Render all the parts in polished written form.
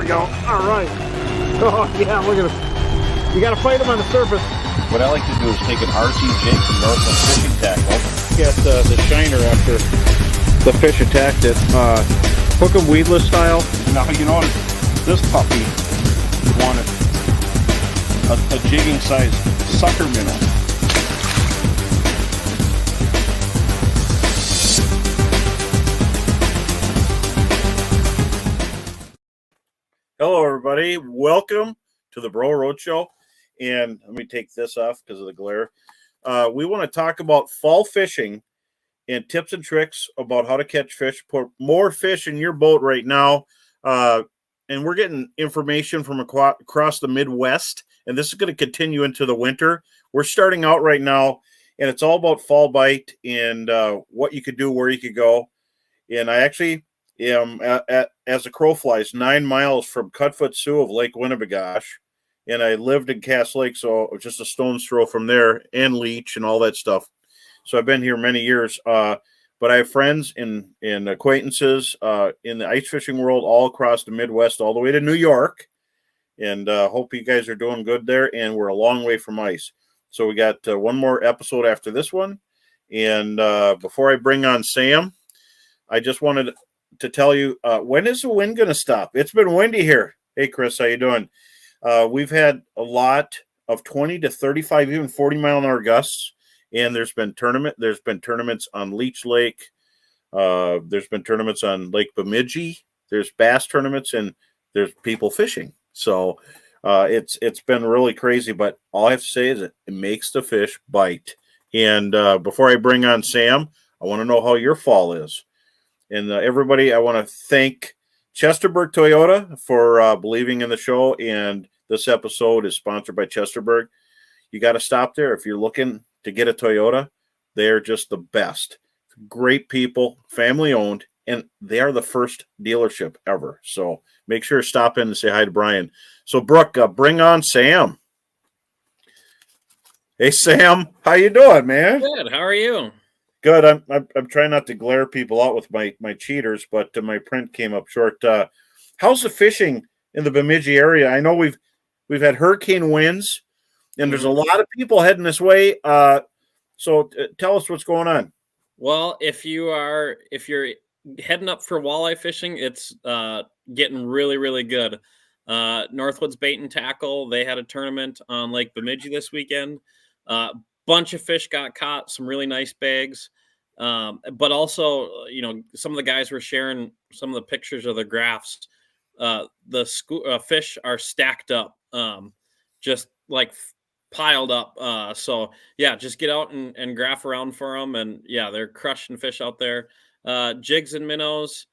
we go. All right. Oh, yeah, look at him. You got to fight him on the surface. What I like to do is take an RC jig from Northland Fishing Tackle. Get the shiner after the fish attacked it. Hook 'em weedless style. Now, you notice this puppy wanted a jigging size sucker minnow. Hello, everybody. Welcome to the Bro Road Show. And let me take this off because of the glare. We want to talk about fall fishing and tips and tricks about how to catch fish, put more fish in your boat right now. And we're getting information from across the Midwest, and this is going to continue into the winter. We're starting out right now, and it's all about fall bite and what you could do, where you could go. And I actually am, as the crow flies, 9 miles from Cutfoot Sioux of Lake Winnebagosh. And I lived in Cass Lake, so just a stone's throw from there, and Leech and all that stuff. So I've been here many years. But I have friends and acquaintances in the ice fishing world all across the Midwest, all the way to New York. And hope you guys are doing good there. And we're a long way from ice. So we got one more episode after this one. And before I bring on Sam, I just wanted to tell you, when is the wind going to stop? It's been windy here. Hey, Chris, how you doing? We've had a lot of 20 to 35, even 40-mile-an-hour gusts, and there's been tournaments on Leech Lake. There's been tournaments on Lake Bemidji. There's bass tournaments, and there's people fishing. So it's been really crazy. But all I have to say is it makes the fish bite. And before I bring on Sam, I want to know how your fall is. And everybody, I want to thank Chesterburg Toyota for believing in the show, and this episode is sponsored by Chesterburg. You got to stop there if you're looking to get a Toyota. They're just the best. Great people, family owned, and they are the first dealership ever. So make sure to stop in and say hi to Brian. So Brooke, bring on Sam. Hey Sam, how you doing, man? Good. How are you? Good. I'm trying not to glare people out with my cheaters, but my print came up short. How's the fishing in the Bemidji area? I know we've had hurricane winds, and there's a lot of people heading this way. So tell us what's going on. Well, if you're heading up for walleye fishing, it's getting really, really good. Northwoods Bait and Tackle, they had a tournament on Lake Bemidji this weekend. Bunch of fish got caught, some really nice bags. But also, some of the guys were sharing some of the pictures of the graphs. The fish are stacked up, just like piled up. So yeah, just get out and graph around for them. And yeah, they're crushing fish out there. Jigs and minnows,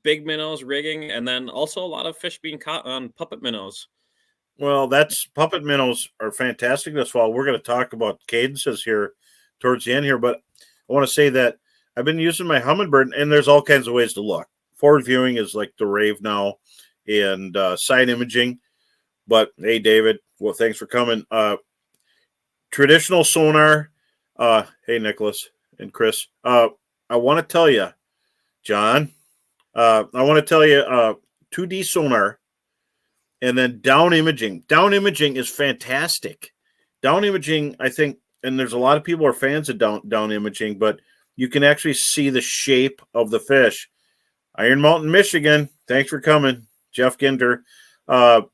big minnows rigging, and then also a lot of fish being caught on puppet minnows. Well, puppet minnows are fantastic this fall. We're going to talk about cadences here towards the end here, but I want to say that I've been using my Humminbird, and there's all kinds of ways to look. Forward viewing is like the rave now, and side imaging. But hey, David, well, thanks for coming. Traditional sonar. Hey, Nicholas and Chris. I want to tell you, John. I want to tell you, 2D sonar. And then down imaging. Down imaging is fantastic. Down imaging, I think, and there's a lot of people are fans of down imaging, but you can actually see the shape of the fish. Iron Mountain, Michigan. Thanks for coming, Jeff Ginder. The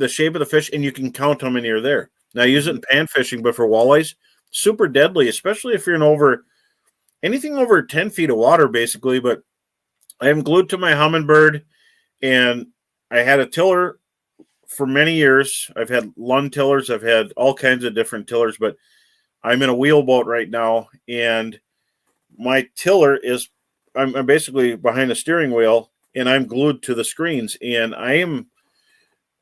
shape of the fish, and you can count how many are there. Now, I use it in pan fishing, but for walleyes, super deadly, especially if you're in anything over 10 feet of water, basically. But I am glued to my Humminbird, and I had a tiller for many years. I've had Lund tillers. I've had all kinds of different tillers, but I'm in a wheelboat right now, and my tiller I'm basically behind the steering wheel, and I'm glued to the screens, and I'm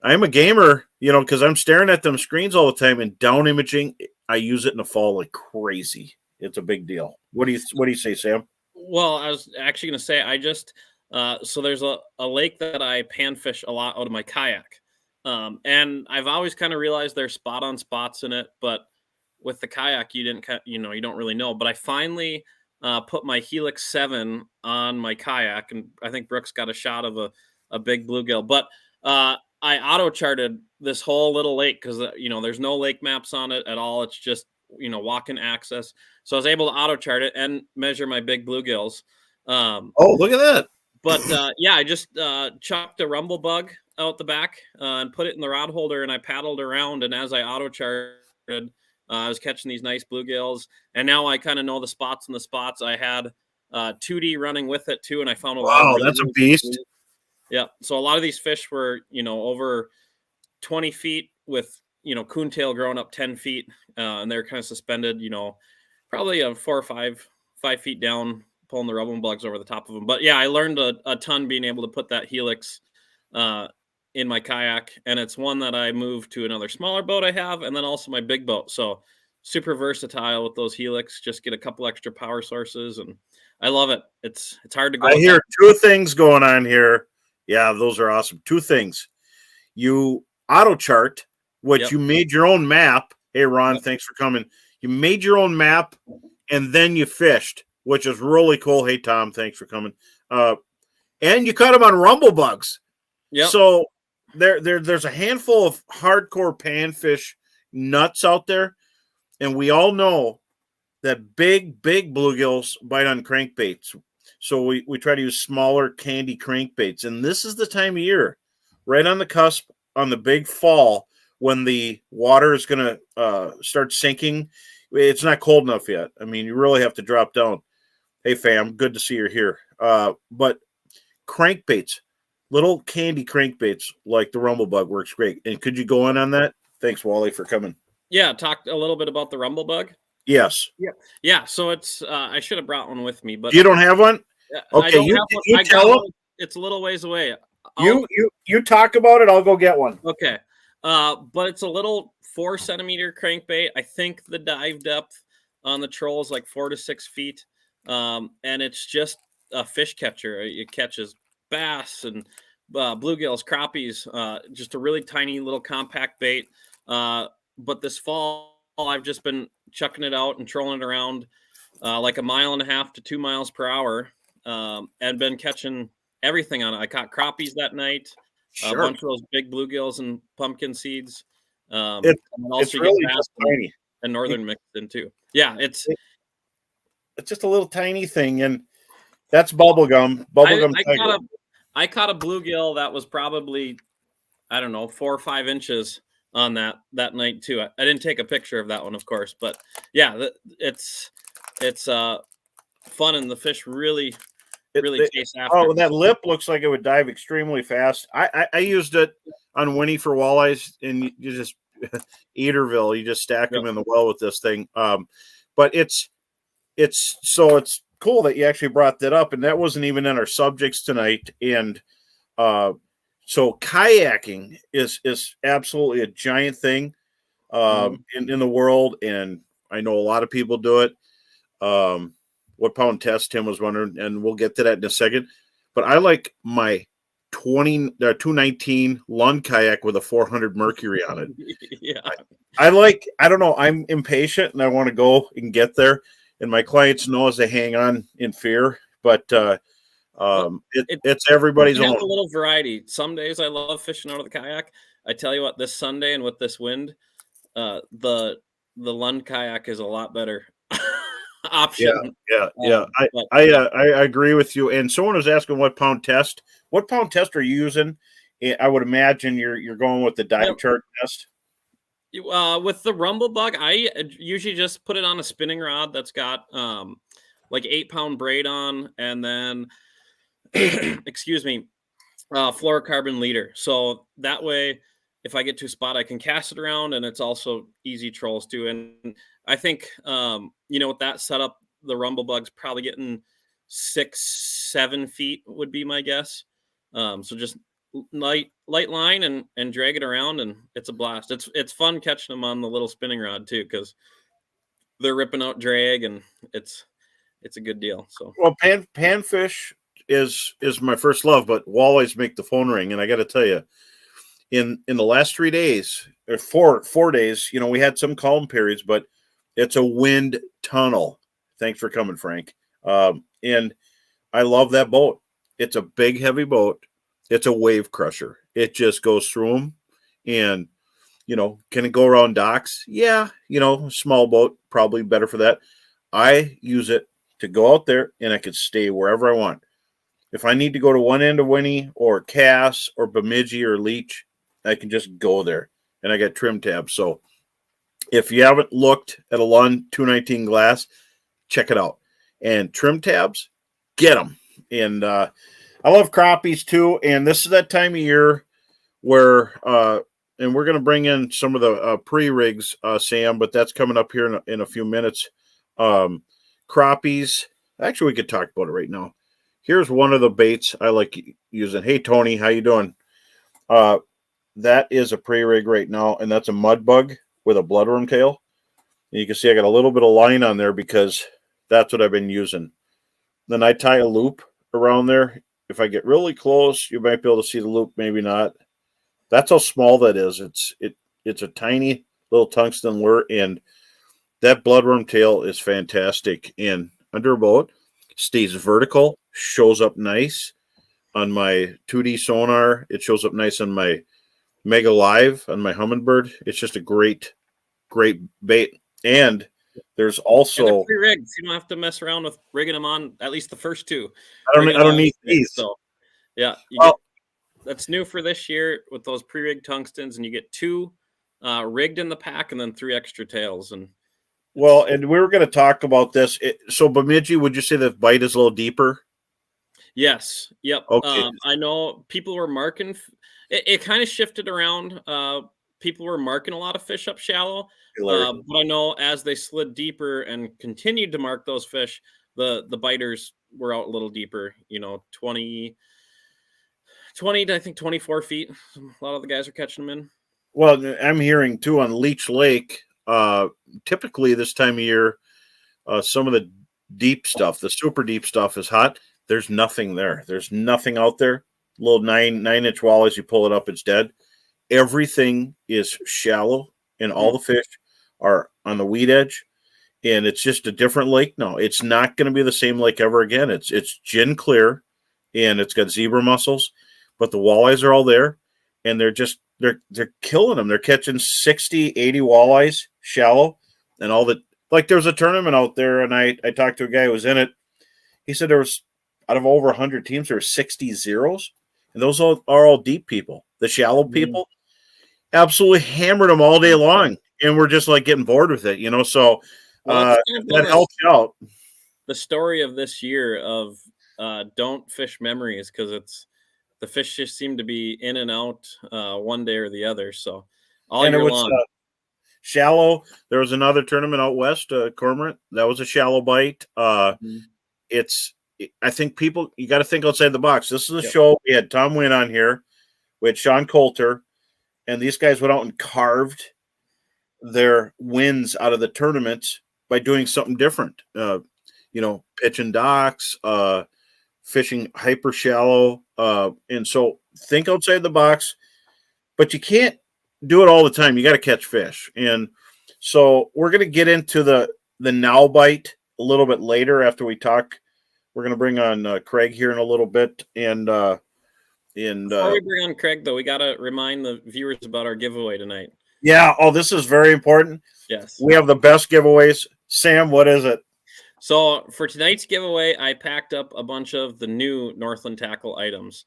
a gamer, because I'm staring at them screens all the time, and down imaging, I use it in the fall like crazy. It's a big deal. What do you say, Sam? Well, I was actually going to say, I just, so there's a lake that I panfish a lot out of my kayak. And I've always kind of realized there's spot on spots in it, but with the kayak, you don't really know. But I finally put my Helix 7 on my kayak, and I think Brooks got a shot of a big bluegill. But I auto charted this whole little lake because there's no lake maps on it at all. It's just walking access. So I was able to auto chart it and measure my big bluegills. Oh, look at that! But yeah, I just chucked a rumble bug out the back and put it in the rod holder, and I paddled around. And as I auto charted, I was catching these nice bluegills. And now I kind of know the spots and the spots. I had 2D running with it too, and I found a lot of Wow, that's a beast. Yeah, so a lot of these fish were over 20 feet with coontail growing up 10 feet, and they're kind of suspended, probably 4 or 5 feet down, pulling the rubbing bugs over the top of them. But yeah, I learned a ton being able to put that helix in my kayak, and it's one that I moved to another smaller boat I have, and then also my big boat. So super versatile with those helix. Just get a couple extra power sources, and I love it. It's hard to go. I hear two things going on here. Yeah, those are awesome. Two things. You auto chart, which you made your own map. Hey, Ron, thanks for coming. You made your own map, and then you fished, which is really cool. Hey, Tom, thanks for coming. And you caught them on rumble bugs. Yeah. So there's a handful of hardcore panfish nuts out there, and we all know that big bluegills bite on crankbaits. So we try to use smaller candy crankbaits. And this is the time of year, right on the cusp, on the big fall, when the water is going to start sinking. It's not cold enough yet. I mean, you really have to drop down. Hey, fam, good to see you're here. But crankbaits, little candy crankbaits like the Rumblebug works great. And could you go on that? Thanks, Wally, for coming. Yeah, talk a little bit about the Rumblebug. Yes. Yeah. So it's I should have brought one with me, but you don't have one. Okay, I don't you, have one. you tell them. It's a little ways away. You talk about it. I'll go get one. Okay. But it's a little 4 centimeter crankbait. I think the dive depth on the troll is like 4 to 6 feet. And it's just a fish catcher. It catches bass and bluegills, crappies, just a really tiny little compact bait. But this fall, I've just been chucking it out and trolling it around like 1.5 miles to 2 miles per hour, and been catching everything on it. I caught crappies that night, a bunch of those big bluegills and pumpkin seeds. It's really just tiny. And northern mixed in too. Yeah, it's just a little tiny thing, and that's bubblegum. I caught a bluegill that was probably, I don't know, 4 or 5 inches on that night too. I didn't take a picture of that one, of course, but yeah, it's fun, and the fish really chase after. Oh, that lip looks like it would dive extremely fast. I used it on Winnie for walleyes, and you just Eaterville, you just stack them in the well with this thing. But it's cool that you actually brought that up, and that wasn't even in our subjects tonight. And so kayaking is absolutely a giant thing in the world, and I know a lot of people do it. What pound test Tim was wondering, and we'll get to that in a second. But I like my 219 Lund kayak with a 400 Mercury on it. Yeah, I don't know. I'm impatient and I want to go and get there. And my clients know as they hang on in fear, but it's everybody's own. A little variety. Some days I love fishing out of the kayak. I tell you what, this Sunday and with this wind, the Lund kayak is a lot better option. Yeah. I agree with you. And someone was asking what pound test are you using? I would imagine you're going with the dive chart test. With the Rumblebug, I usually just put it on a spinning rod that's got like 8-pound braid on, and then excuse me, fluorocarbon leader. So that way, if I get to a spot, I can cast it around, and it's also easy trolls too. And I think with that setup, the Rumblebug's probably getting 6-7 feet would be my guess. So just light line and drag it around, and it's a blast. It's fun catching them on the little spinning rod too, because they're ripping out drag, and it's a good deal. So well, panfish is my first love, but walleyes make the phone ring, and I got to tell you, in the last 3 days or 4 days, we had some calm periods, but it's a wind tunnel. Thanks for coming, Frank. And I love that boat. It's a big, heavy boat. it's a wave crusher. It just goes through them. And, can it go around docks? Yeah, small boat, probably better for that. I use it to go out there and I can stay wherever I want. If I need to go to one end of Winnie or Cass or Bemidji or Leech, I can just go there. And I got trim tabs. So if you haven't looked at a Lund 219 glass, check it out. And trim tabs, get them. And I love crappies too. And this is that time of year where, and we're going to bring in some of the pre-rigs, Sam, but that's coming up here in a few minutes. Crappies, actually, we could talk about it right now. Here's one of the baits I like using. Hey, Tony, how you doing? That is a pre-rig right now, and that's a mud bug with a bloodworm tail. And you can see I got a little bit of line on there because that's what I've been using. Then I tie a loop around there. If I get really close, you might be able to see the loop, maybe not. That's how small that is. It's a tiny little tungsten lure, and that bloodworm tail is fantastic. And under a boat, stays vertical, shows up nice on my 2D sonar. It shows up nice on my Mega Live on my Humminbird. It's just a great bait. And there's also and pre-rigged. So you don't have to mess around with rigging them on at least the first two. I don't need these. So yeah, that's new for this year with those pre-rigged tungstens, and you get 2 rigged in the pack and then 3 extra tails. And and we were going to talk about this. So Bemidji, would you say the bite is a little deeper? Yes. Yep. Okay. I know people were marking. It kind of shifted around. People were marking a lot of fish up shallow. But I know as they slid deeper and continued to mark those fish, the biters were out a little deeper. 20 to I think 24 feet. A lot of the guys are catching them in. Well, I'm hearing too on Leech Lake. Typically this time of year, some of the deep stuff, the super deep stuff, is hot. There's nothing there. There's nothing out there. Little 9-inch walleyes, you pull it up, it's dead. Everything is shallow, and all the fish are on the weed edge. And it's just a different lake. No, it's not going to be the same lake ever again. It's gin clear, and it's got zebra mussels, but the walleyes are all there, and they're killing them. They're catching 60, 80 walleyes shallow, and all the there was a tournament out there, and I talked to a guy who was in it. He said there was out of over 100 teams, there were 60 zeros, and those are all deep people. The shallow people absolutely hammered them all day long, and we're just getting bored with it, So that helps you out. The story of this year of don't fish memories, because the fish just seem to be in and out one day or the other. So all year long. Shallow. There was another tournament out west, Cormorant. That was a shallow bite. I think you got to think outside the box. This is a show. We had Tom Wynn on here. We had Sean Coulter, and these guys went out and carved their wins out of the tournaments by doing something different. Pitching docks, fishing hyper shallow. And so think outside the box, but you can't do it all the time. You got to catch fish. And so we're going to get into the now bite a little bit later after we talk. We're going to bring on Craig here in a little bit. And before we bring on Craig, though, we got to remind the viewers about our giveaway tonight. Yeah. Oh, this is very important. Yes. We have the best giveaways. Sam, what is it? So for tonight's giveaway, I packed up a bunch of the new Northland Tackle items.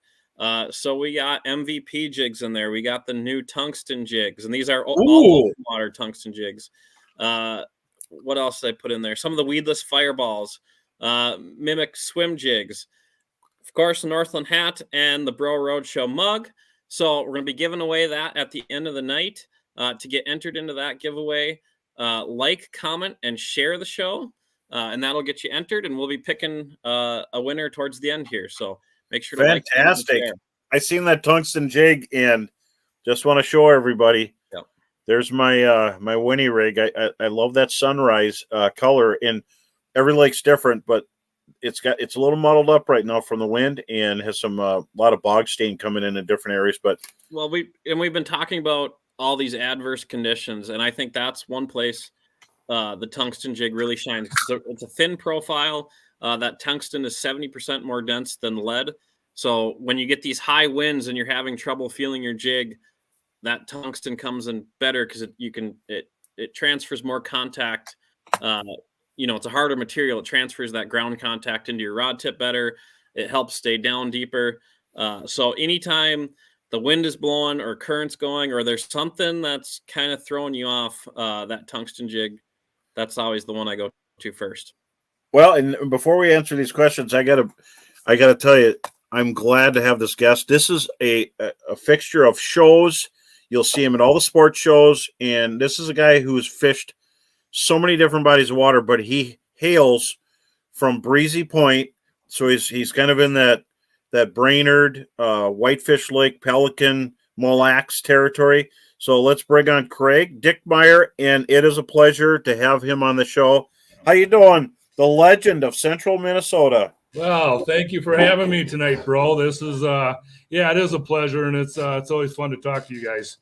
So we got MVP jigs in there. We got the new tungsten jigs, and these are all open water tungsten jigs. What else did I put in there? Some of the weedless fireballs, mimic swim jigs. Of course, the Northland hat and the Bro Roadshow mug. So we're going to be giving away that at the end of the night. To get entered into that giveaway, comment, and share the show. And that'll get you entered, and we'll be picking a winner towards the end here. So make sure to fantastic. I seen that tungsten jig, and just want to show everybody. Yep. There's my my Winnie rig. I love that sunrise color, and every lake's different, but it's a little muddled up right now from the wind, and has some lot of bog stain coming in different areas. But we've been talking about all these adverse conditions, and I think that's one place the tungsten jig really shines. It's a thin profile. That tungsten is 70% more dense than lead. So when you get these high winds and you're having trouble feeling your jig, that tungsten comes in better because it transfers more contact. It's a harder material. It transfers that ground contact into your rod tip better. It helps stay down deeper. So anytime the wind is blowing or current's going or there's something that's kind of throwing you off, that tungsten jig, that's always the one I go to first. Well, and before we answer these questions, I gotta tell you, I'm glad to have this guest. This is a fixture of shows. You'll see him at all the sports shows, and this is a guy who's fished so many different bodies of water, but he hails from Breezy Point, so he's kind of in that Brainerd, Whitefish Lake, Pelican, Mille Lacs territory. So let's bring on Craig Dickmeyer, and it is a pleasure to have him on the show. How you doing? The legend of Central Minnesota. Well, thank you for having me tonight, bro. This is it is a pleasure, and it's always fun to talk to you guys.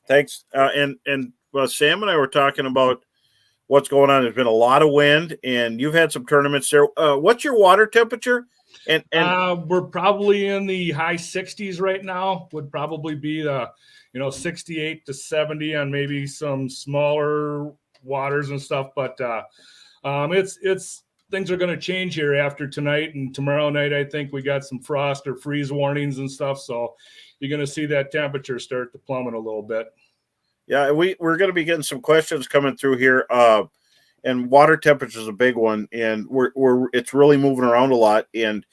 Thanks. Sam and I were talking about what's going on. There's been a lot of wind, and you've had some tournaments there. What's your water temperature? And we're probably in the high 60s right now. Would probably be the 68 to 70 on maybe some smaller waters and stuff, but it's things are going to change here after tonight and tomorrow night. I think we got some frost or freeze warnings and stuff, so you're going to see that temperature start to plummet a little bit. Yeah, we're going to be getting some questions coming through here, and water temperature is a big one, and it's really moving around a lot. And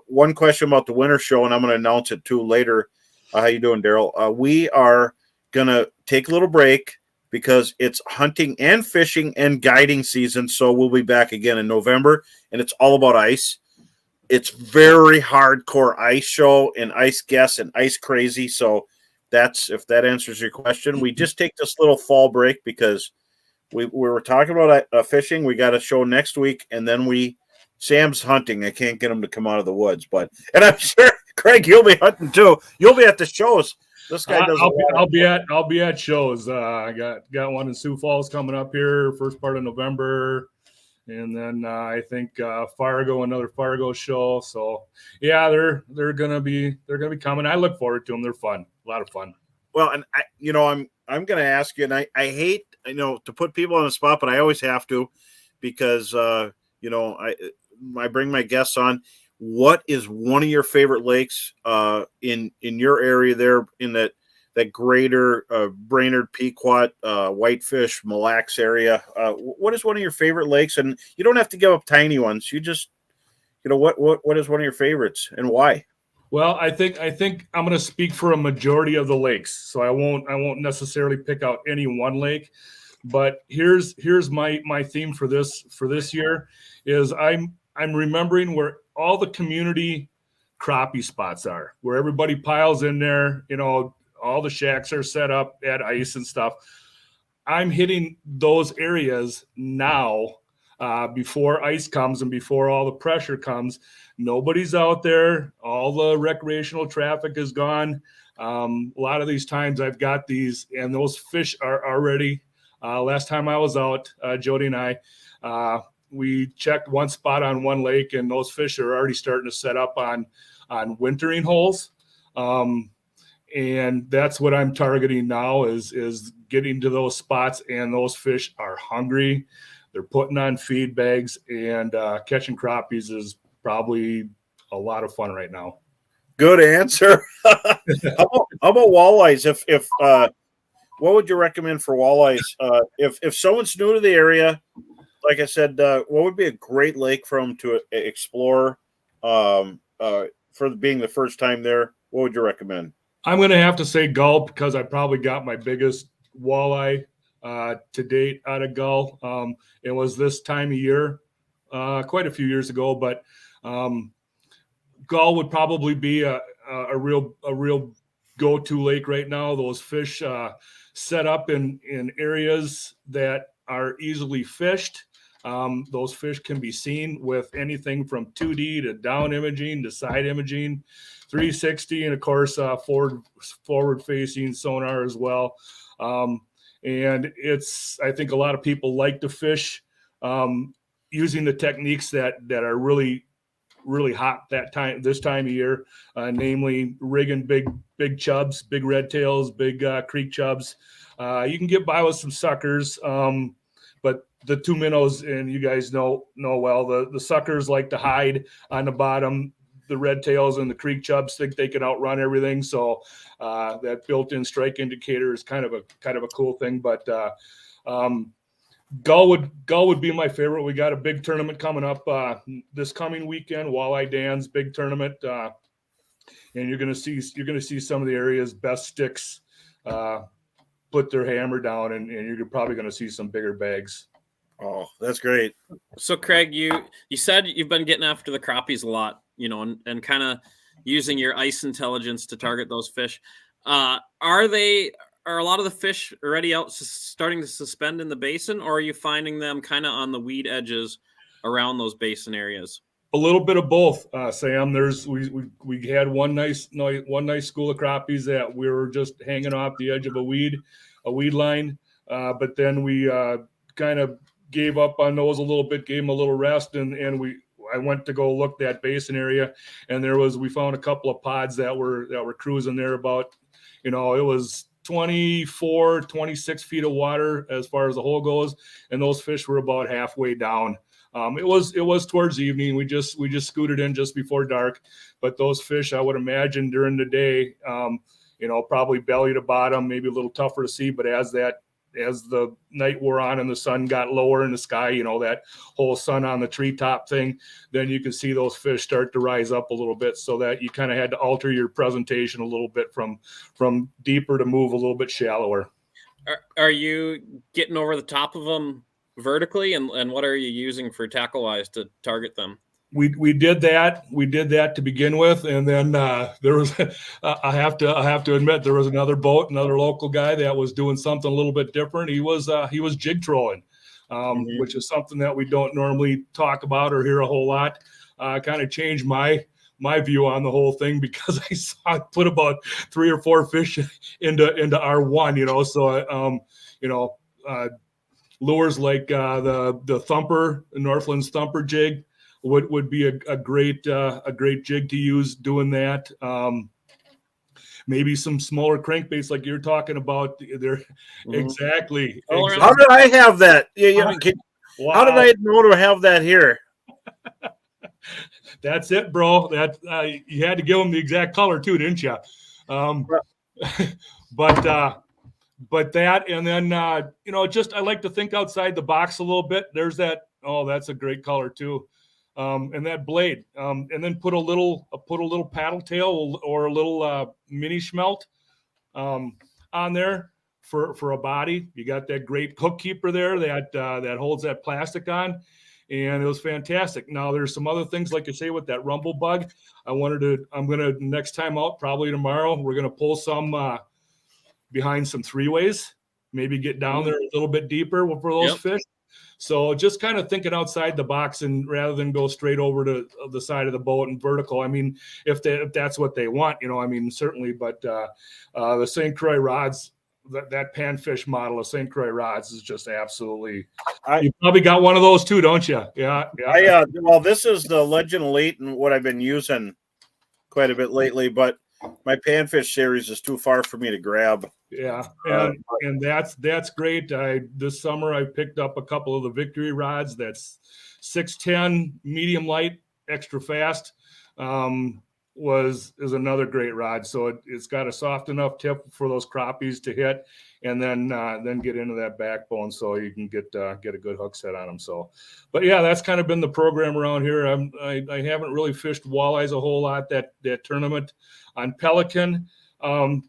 one question about the winter show, and I'm going to announce it too later. How you doing, Daryl? We are going to take a little break because it's hunting and fishing and guiding season. So we'll be back again in November, and it's all about ice. It's very hardcore ice show and ice guess and ice crazy. So that's, if that answers your question. We just take this little fall break because we were talking about fishing. We got a show next week, and then Sam's hunting. I can't get him to come out of the woods, and I'm sure Craig, you'll be hunting too. You'll be at the shows. This guy does. I'll be at shows. I got one in Sioux Falls coming up here first part of November, and then I think another Fargo show. So yeah, they're gonna be coming. I look forward to them. They're fun, a lot of fun. Well, and I'm gonna ask you, and I hate to put people on the spot, but I always have to because I bring my guests on. What is one of your favorite lakes in your area there in that greater Brainerd, Pequot, Whitefish, Mille Lacs area? What is one of your favorite lakes? And you don't have to give up tiny ones. You just, what is one of your favorites and why? Well, I think I'm going to speak for a majority of the lakes, so I won't necessarily pick out any one lake. But here's my theme for this year is I'm remembering where all the community crappie spots are, where everybody piles in there. All the shacks are set up at ice and stuff. I'm hitting those areas now before ice comes and before all the pressure comes. Nobody's out there. All the recreational traffic is gone. A lot of these times I've got these, and those fish are already. Last time I was out, Jody and I, we checked one spot on one lake, and those fish are already starting to set up on wintering holes. And that's what I'm targeting now is getting to those spots, and those fish are hungry. They're putting on feed bags, and catching crappies is probably a lot of fun right now. Good answer. How about walleyes? If what would you recommend for walleyes? If someone's new to the area, like I said, what would be a great lake for them to explore for being the first time there? What would you recommend? I'm going to have to say Gull because I probably got my biggest walleye to date out of Gull. It was this time of year, quite a few years ago, but Gull would probably be a real go-to lake right now. Those fish set up in areas that are easily fished. Those fish can be seen with anything from 2D to down imaging to side imaging, 360, and of course forward facing sonar as well. And I think a lot of people like to fish using the techniques that are really really hot this time of year, namely rigging big chubs, big red tails, big creek chubs. You can get by with some suckers, but the two minnows, and you guys know well, the suckers like to hide on the bottom. The red tails and the creek chubs think they can outrun everything. So that built-in strike indicator is kind of a cool thing. But gull would be my favorite. We got a big tournament coming up this coming weekend, Walleye Dan's big tournament, and you're gonna see some of the area's best sticks put their hammer down, and you're probably gonna see some bigger bags. Oh, that's great. So Craig, you said you've been getting after the crappies a lot, and kind of using your ice intelligence to target those fish. Are a lot of the fish already out starting to suspend in the basin, or are you finding them kind of on the weed edges around those basin areas? A little bit of both, Sam. We had one nice school of crappies that we were just hanging off the edge of a weed line, but then we kind of gave up on those a little bit, gave them a little rest, and I went to go look that basin area, and we found a couple of pods that were cruising there about, it was 24, 26 feet of water as far as the hole goes, and those fish were about halfway down. It was towards evening. We just scooted in just before dark, but those fish, I would imagine during the day, probably belly to bottom, maybe a little tougher to see, but as the night wore on and the sun got lower in the sky, that whole sun on the treetop thing, then you can see those fish start to rise up a little bit, so that you kind of had to alter your presentation a little bit from deeper to move a little bit shallower. Are you getting over the top of them vertically, and what are you using for tackle wise to target them? We did that. We did that to begin with, and then there was. I have to admit, there was another local guy that was doing something a little bit different. He was jig trolling, which is something that we don't normally talk about or hear a whole lot. Kind of changed my view on the whole thing, because I saw it put about 3 or 4 fish into R1. So lures like the Thumper, Northland's Thumper jig would be a great jig to use doing that. Maybe some smaller crankbaits like you're talking about there. Exactly. How did I have that? Wow. How did I know to have that here? That's it, bro. That you had to give them the exact color too, didn't you? But that, and then just I like to think outside the box a little bit. There's that. Oh, that's a great color too. And that blade, and then put a little paddle tail or a little mini schmelt on there for a body. You got that great hook keeper there that holds that plastic on, and it was fantastic. Now there's some other things, like you say, with that rumble bug. I'm gonna next time out, probably tomorrow, we're gonna pull some behind some 3-ways, maybe get down there a little bit deeper for those fish. So just kind of thinking outside the box, and rather than go straight over to the side of the boat and vertical. I mean, if that's what they want, certainly. But the St. Croix rods, that panfish model of St. Croix rods is just absolutely. You probably got one of those too, don't you? Yeah. Well, this is the Legend Late, and what I've been using quite a bit lately, but my panfish series is too far for me to grab. Yeah, and that's great. This summer I picked up a couple of the Victory rods. That's 610 medium light, extra fast. Is another great rod. So it's got a soft enough tip for those crappies to hit, and then get into that backbone so you can get a good hook set on them. So, but yeah, that's kind of been the program around here. I haven't really fished walleyes a whole lot. That tournament on Pelican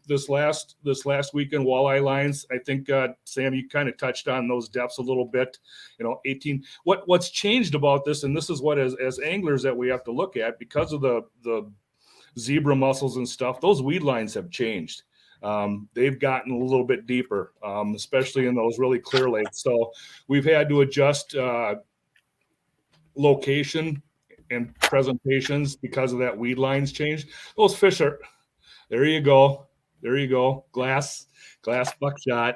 this last weekend, walleye lines, I think Sam, you kind of touched on those depths a little bit. 18. What's changed about this, and this is what as anglers that we have to look at, because of the zebra mussels and stuff, those weed lines have changed. They've gotten a little bit deeper, especially in those really clear lakes. So we've had to adjust location and presentations because of that weed lines change. Those fish are, there you go. Glass buckshot.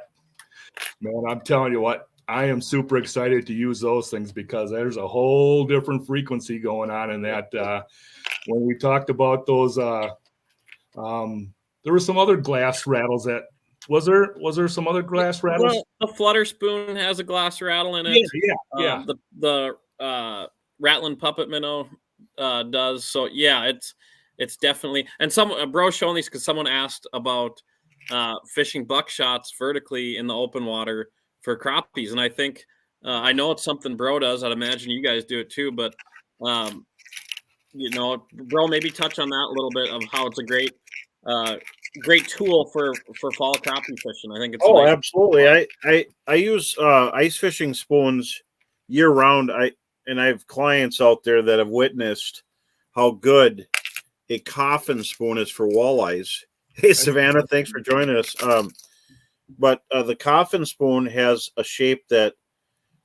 Man, I'm telling you what, I am super excited to use those things because there's a whole different frequency going on in that. When we talked about those, there were some other glass rattles that was there some other glass rattles? The flutter spoon has a glass rattle in it. Yeah. The rattling puppet minnow does. So yeah, it's definitely. And bro showing these because someone asked about fishing buckshots vertically in the open water for crappies, and I think I know it's something bro does. I'd imagine you guys do it too, but bro, maybe touch on that a little bit of how it's a great tool for fall crappie fishing. I think it's absolutely. I use ice fishing spoons year round. I have clients out there that have witnessed how good a coffin spoon is for walleyes. Hey Savannah, thanks for joining us. But the coffin spoon has a shape that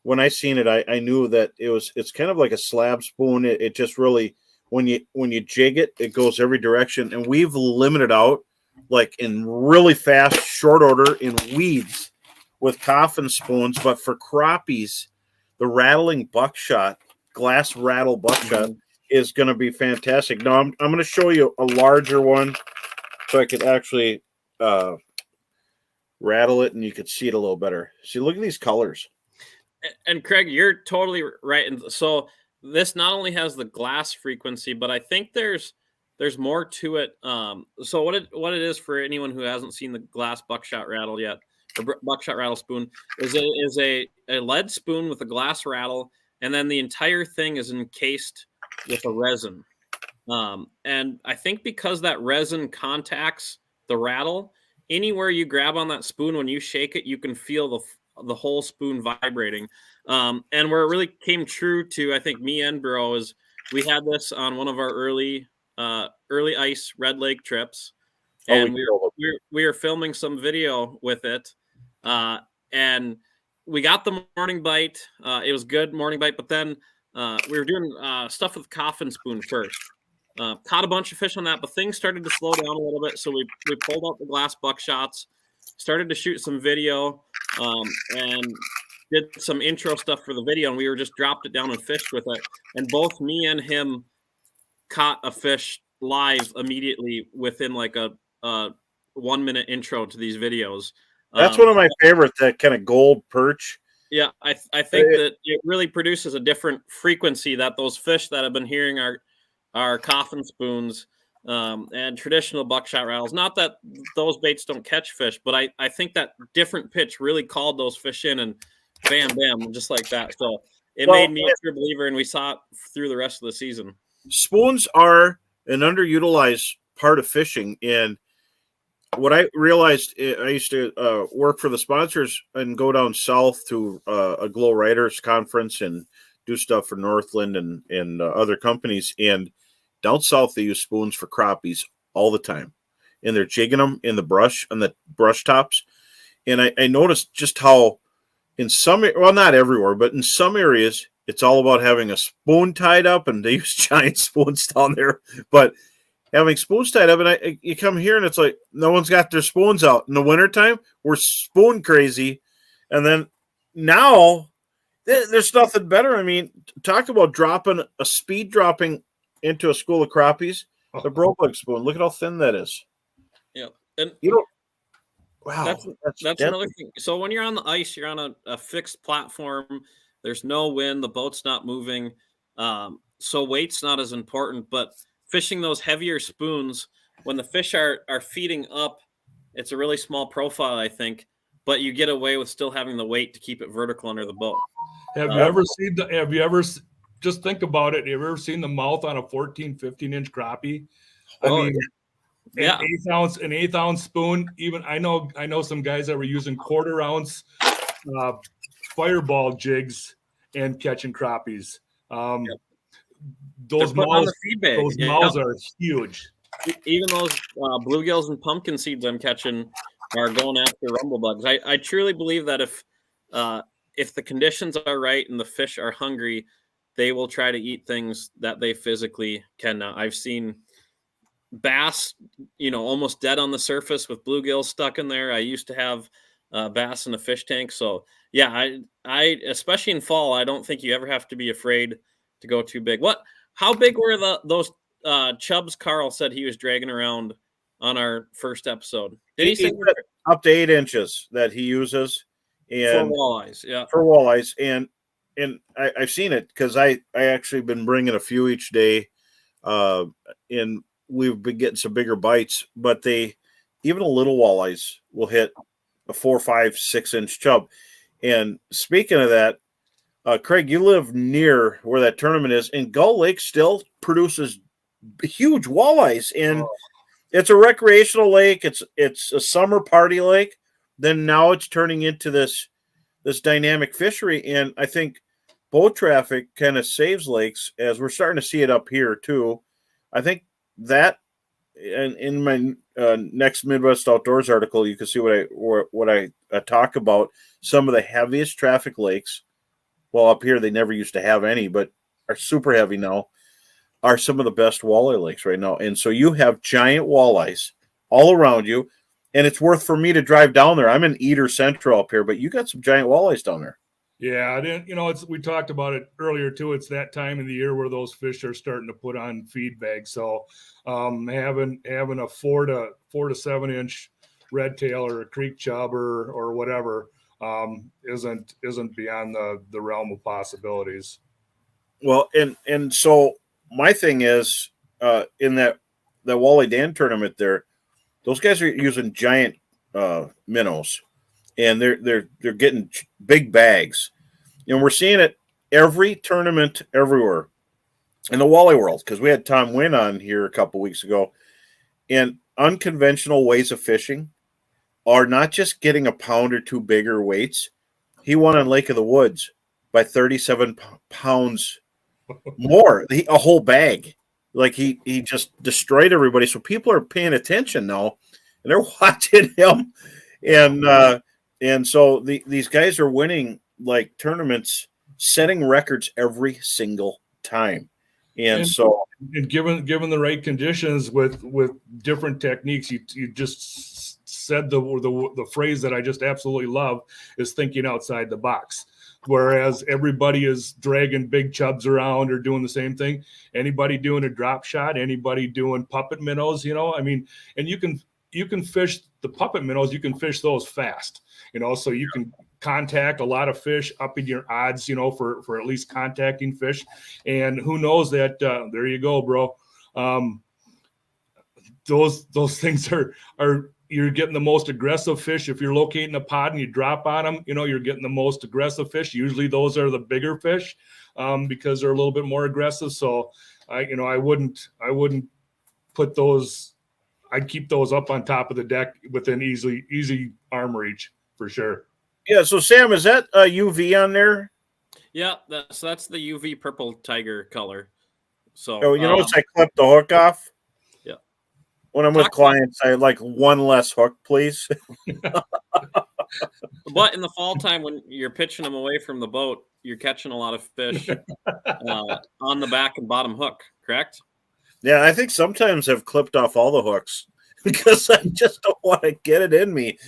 when I seen it, I knew that it's kind of like a slab spoon. It just really when you jig it, it goes every direction. And we've limited out like in really fast, short order in weeds with coffin spoons. But for crappies, the rattling buckshot, glass rattle buckshot is going to be fantastic. Now I'm going to show you a larger one so I could actually rattle it and you could see it a little better. See, look at these colors. And Craig, you're totally right. And so this not only has the glass frequency, but I think there's more to it. So what it is for anyone who hasn't seen the glass buckshot rattle yet, or buckshot rattle spoon, is a lead spoon with a glass rattle, and then the entire thing is encased with a resin. And I think because that resin contacts the rattle, anywhere you grab on that spoon, when you shake it, you can feel the whole spoon vibrating. And where it really came true to, I think, me and Bro is we had this on one of our early ice Red Lake trips, and we were filming some video with it, and we got the morning bite. It was good morning bite, but then we were doing stuff with coffin spoon first. Caught a bunch of fish on that, but things started to slow down a little bit. So we pulled out the glass buckshots, started to shoot some video, and did some intro stuff for the video. And we were just dropped it down and fished with it. And both me and him caught a fish live immediately within like a 1 minute intro to these videos. That's one of my favorites, that kind of gold perch. Yeah, I think that it really produces a different frequency that those fish that have been hearing our coffin spoons and traditional buckshot rattles. Not that those baits don't catch fish, but I think that different pitch really called those fish in, and bam, bam, just like that. So it made me a true believer, and we saw it through the rest of the season. Spoons are an underutilized part of fishing, and what I realized, I used to work for the sponsors and go down south to a Glow Writers conference and do stuff for Northland and other companies. And down south, they use spoons for crappies all the time. And they're jigging them in the brush, on the brush tops. And I noticed just how in some, well, not everywhere, but in some areas, it's all about having a spoon tied up, and they use giant spoons down there. But having spoons tied up, and you come here and it's like no one's got their spoons out. In the wintertime, we're spoon crazy. And then now there's nothing better. I mean, talk about dropping a speed dropping into a school of crappies. The Brosdahl spoon. Look at how thin that is. Yeah. And you don't. Wow. That's another thing. So when you're on the ice, you're on a fixed platform. There's no wind. The boat's not moving. So weight's not as important, but fishing those heavier spoons, when the fish are feeding up, it's a really small profile, I think, but you get away with still having the weight to keep it vertical under the boat. Have you ever just think about it? Have you ever seen the mouth on a 14, 15 inch crappie? I mean, yeah, an eighth ounce spoon. Even I know some guys that were using 1/4 ounce fireball jigs and catching crappies. Those mouths are huge. Even those bluegills and pumpkin seeds I'm catching are going after rumble bugs. I truly believe that if the conditions are right and the fish are hungry, they will try to eat things that they physically cannot. I've seen bass, almost dead on the surface with bluegills stuck in there. I used to have bass in a fish tank. So yeah, I especially in fall, I don't think you ever have to be afraid to go too big. How big were those chubs Carl said he was dragging around on our first episode? Did he say said up to 8 inches that he uses for and walleyes? Yeah, for walleyes, and I've seen it because I actually been bringing a few each day, and we've been getting some bigger bites. But even a little walleyes will hit a 4, 5, 6 inch chub. And speaking of that, Craig, you live near where that tournament is, and Gull Lake still produces huge walleyes, and it's a recreational lake. It's a summer party lake. Then now it's turning into this dynamic fishery, and I think boat traffic kind of saves lakes, as we're starting to see it up here too. I think that, and in my next Midwest Outdoors article, you can see what I talk about. Some of the heaviest traffic lakes, well, up here they never used to have any, but are super heavy now, are some of the best walleye lakes right now. And so you have giant walleyes all around you, and it's worth for me to drive down there. I'm in Eder Central up here, but you got some giant walleyes down there. Yeah, I didn't. We talked about it earlier too. It's that time of the year where those fish are starting to put on feed bags. So, having a 4 to 7 inch red tail or a creek chub or whatever isn't beyond the realm of possibilities. Well, and so my thing is, in that Wally Dan tournament there, those guys are using giant minnows, and they're getting big bags, and we're seeing it every tournament everywhere in the walleye world, because we had Tom Wynn on here a couple weeks ago, and unconventional ways of fishing are not just getting a pound or two bigger weights. He won on Lake of the Woods by 37 pounds more, a whole bag. Like he just destroyed everybody. So people are paying attention now, and they're watching him, and so these guys are winning like tournaments, setting records every single time. And so, given the right conditions with different techniques, you just said the phrase that I just absolutely love is thinking outside the box. Whereas everybody is dragging big chubs around or doing the same thing. Anybody doing a drop shot, anybody doing puppet minnows, and you can fish the puppet minnows, you can fish those fast, so you can contact a lot of fish, up in your odds, for at least contacting fish. And who knows that, there you go, bro. Those things are you're getting the most aggressive fish. If you're locating a pod and you drop on them, you're getting the most aggressive fish. Usually those are the bigger fish, because they're a little bit more aggressive. So I wouldn't put those, I'd keep those up on top of the deck within easy arm reach for sure. Yeah. So Sam, is that a UV on there? Yeah. That's the UV purple tiger color. So, notice I clipped the hook off. Yeah. When I'm with clients, I like one less hook, please. But in the fall time, when you're pitching them away from the boat, you're catching a lot of fish on the back and bottom hook, correct? Yeah, I think sometimes I've clipped off all the hooks because I just don't want to get it in me.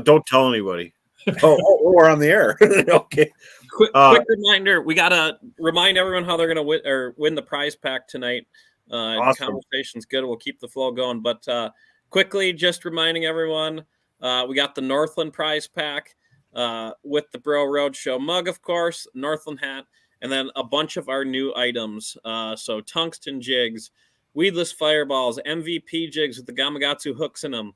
Don't tell anybody. We're on the air. Okay. Quick reminder: we gotta remind everyone how they're gonna win the prize pack tonight. Awesome. Conversation's good. We'll keep the flow going. But quickly, just reminding everyone, we got the Northland prize pack with the Bro Roadshow mug, of course, Northland hat, and then a bunch of our new items. So tungsten jigs, weedless fireballs, MVP jigs with the Gamakatsu hooks in them.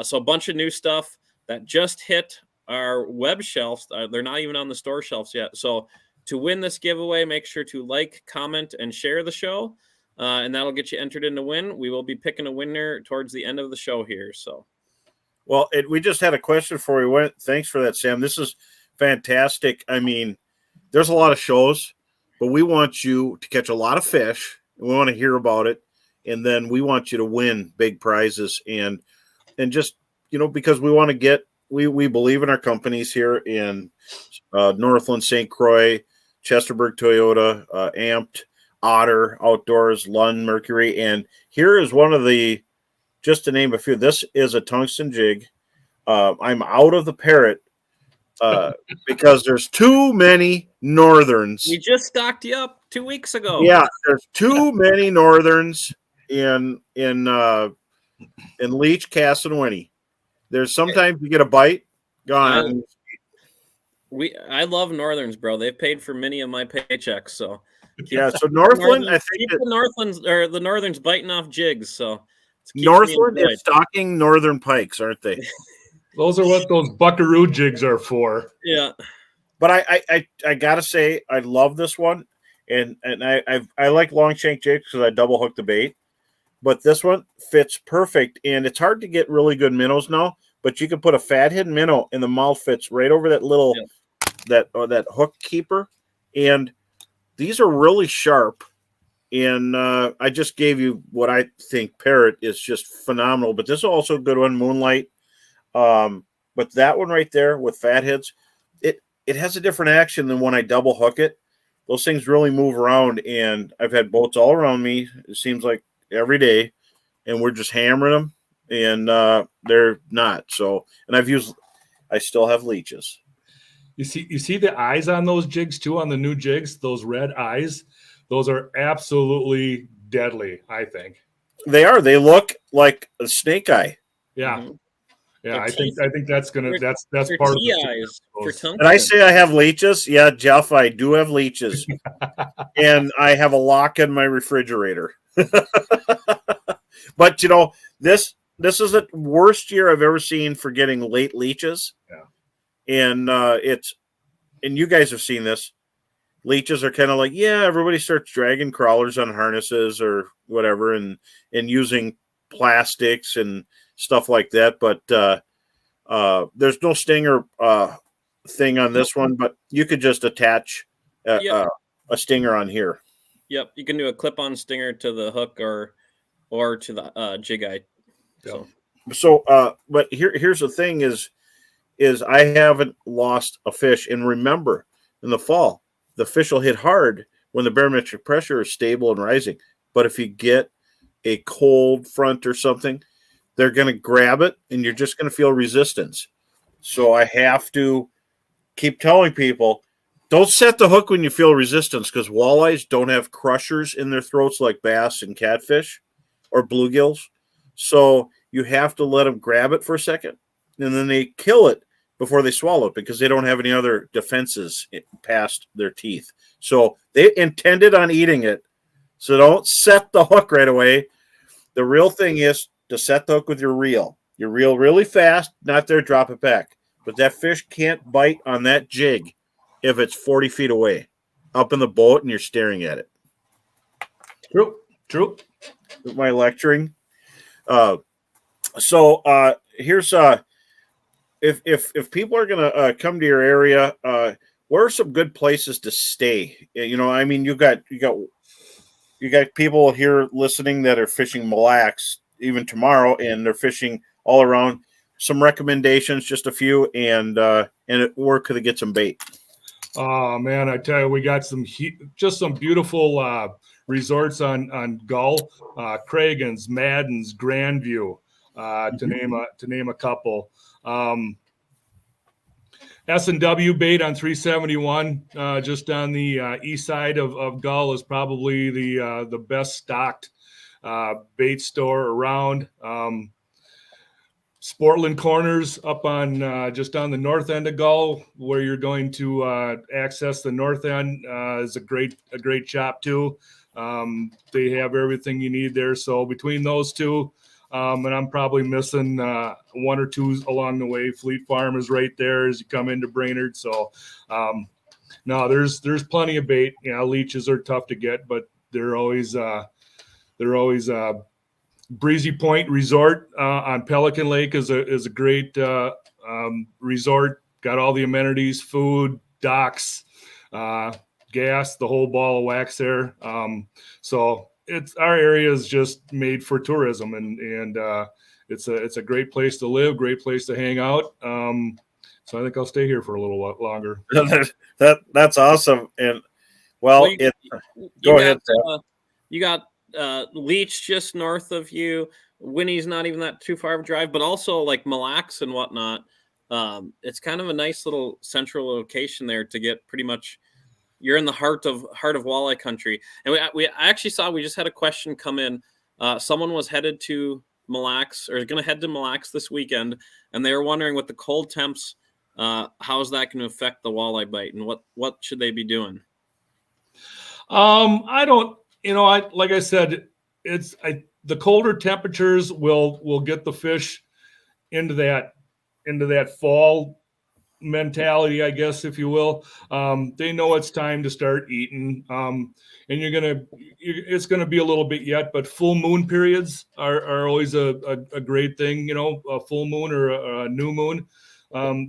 So a bunch of new stuff that just hit our web shelves. They're not even on the store shelves yet. So to win this giveaway, make sure to like, comment, and share the show. And that'll get you entered in to win. We will be picking a winner towards the end of the show here. So, well, we just had a question before we went. Thanks for that, Sam. This is fantastic. I mean, there's a lot of shows, but we want you to catch a lot of fish. And we want to hear about it, and then we want you to win big prizes, and just because we want to get. We believe in our companies here in Northland, St. Croix, Chesterburg, Toyota, Amped, Otter Outdoors, Lund, Mercury, and here is one of the, just to name a few. This is a tungsten jig. I'm out of the parrot because there's too many northerns. We just stocked you up 2 weeks ago. Yeah, there's too many northerns in Leech, Cass, and Winnie. There's sometimes you get a bite, gone. I love Northerns, bro. They've paid for many of my paychecks, so Yeah, so Northland, I think keep the Northlands or the Northerns biting off jigs. So Northland is stocking northern pikes, aren't they? Those are what those buckaroo jigs are for. Yeah, but I gotta say I love this one, and I like long shank jigs because I double hook the bait. But this one fits perfect, and it's hard to get really good minnows now. But you can put a fathead minnow, and the mouth fits right over that little that hook keeper, and these are really sharp. And I just gave you what I think parrot is just phenomenal. But this is also a good one, Moonlight. But that one right there with fatheads, it has a different action than when I double hook it. Those things really move around, and I've had boats all around me. It seems like every day, and we're just hammering them, and they're not. So, and I still have leeches. You see the eyes on those jigs too, on the new jigs, those red eyes, those are absolutely deadly, I think. They are. They look like a snake eye. Yeah. Mm-hmm. Yeah, I think that's part of the eyes. And I say I have leeches. Yeah, Jeff, I do have leeches. And I have a lock in my refrigerator. But you know, this is the worst year I've ever seen for getting late leeches. Yeah. And and you guys have seen this. Leeches are kind of like, yeah, everybody starts dragging crawlers on harnesses or whatever and using plastics and stuff like that. But there's no stinger thing on this one, but you could just attach a stinger on here. Yep, you can do a clip-on stinger to the hook or to the jig eye. So, but here's the thing is I haven't lost a fish. And remember, in the fall, the fish will hit hard when the barometric pressure is stable and rising. But if you get a cold front or something, they're going to grab it, and you're just going to feel resistance. So I have to keep telling people, don't set the hook when you feel resistance, because walleyes don't have crushers in their throats like bass and catfish or bluegills. So you have to let them grab it for a second, and then they kill it before they swallow it because they don't have any other defenses past their teeth. So they intended on eating it. So don't set the hook right away. The real thing is to set the hook with your reel. You reel really fast, not there, drop it back. But that fish can't bite on that jig if it's 40 feet away, up in the boat, and you're staring at it. True. My lecturing. Here's if people are gonna come to your area, where are some good places to stay? You know, I mean, you got people here listening that are fishing Mille Lacs even tomorrow, and they're fishing all around. Some recommendations, just a few, and where could they get some bait? Oh man, I tell you, we got some beautiful resorts on Gull, Craigan's, Madden's, Grandview, to name a couple. S&W bait on 371, just on the east side of Gull, is probably the best stocked bait store around. Sportland Corners up on just on the north end of Gull, where you're going to access the north end, is a great shop too. They have everything you need there. So between those two, and I'm probably missing one or two along the way. Fleet Farm is right there as you come into Brainerd. So no, there's plenty of bait. You know, leeches are tough to get, but they're always Breezy Point Resort on Pelican Lake is a great resort. Got all the amenities, food, docks, gas, the whole ball of wax there. So our area is just made for tourism, and it's a great place to live, great place to hang out. So I think I'll stay here for a little while longer. That's awesome. And go ahead. You got Leech just north of you. Winnie's not even that too far of a drive, but also like Mille Lacs and whatnot. It's kind of a nice little central location there to get pretty much. You're in the heart of walleye country, and I actually saw we just had a question come in. Someone was headed to Mille Lacs or going to head to Mille Lacs this weekend, and they were wondering with the cold temps, how is that going to affect the walleye bite, and what should they be doing? I don't, like I said, the colder temperatures will get the fish into that fall mentality, I guess, if you will. They know it's time to start eating. And it's gonna be a little bit yet, but full moon periods are always a great thing, a full moon or a new moon.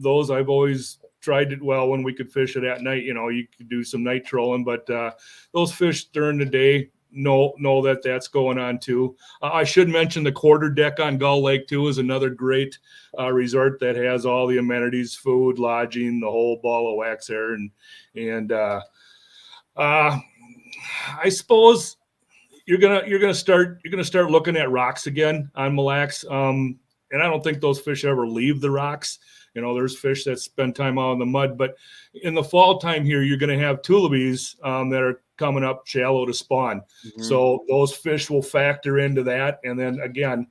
Those I've always tried it well when we could fish it at night. You could do some night trolling, but those fish during the day know that's going on too. I should mention the quarter deck on Gull Lake too is another great resort that has all the amenities, food, lodging, the whole ball of wax there, and I suppose you're gonna start looking at rocks again on Mille Lacs. And I don't think those fish ever leave the rocks. There's fish that spend time out in the mud, but in the fall time here, you're going to have tullibees that are coming up shallow to spawn. Mm-hmm. So those fish will factor into that, and then again,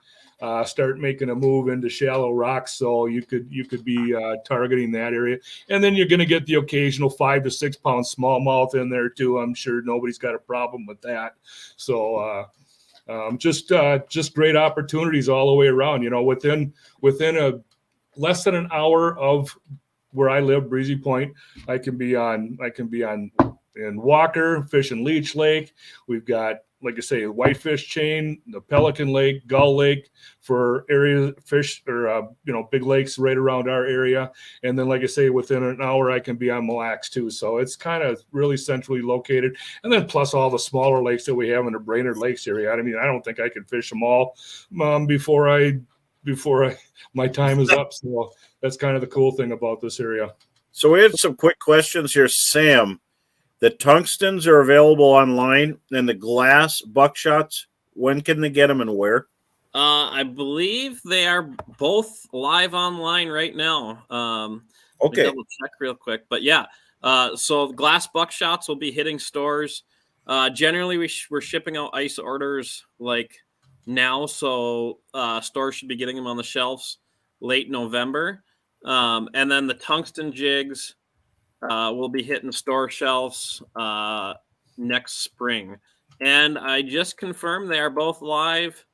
start making a move into shallow rocks. So you could be targeting that area, and then you're going to get the occasional 5 to 6 pound smallmouth in there too. I'm sure nobody's got a problem with that. So just great opportunities all the way around. Within a less than an hour of where I live, Breezy Point, I can be in Walker, fishing Leech Lake. We've got, like I say, Whitefish Chain, the Pelican Lake, Gull Lake for area fish or big lakes right around our area. And then, like I say, within an hour I can be on Mille Lacs too. So it's kind of really centrally located. And then plus all the smaller lakes that we have in the Brainerd Lakes area. I mean, I don't think I could fish them all before my time is up. So that's kind of the cool thing about this area. So we had some quick questions here. Sam, the tungstens are available online, and the glass buckshots, when can they get them and where? I believe they are both live online right now. Okay. Double check real quick, but yeah. So glass buckshots will be hitting stores. Generally, we're shipping out ice orders like now, so stores should be getting them on the shelves late November. And then the tungsten jigs will be hitting store shelves next spring. And I just confirmed they are both live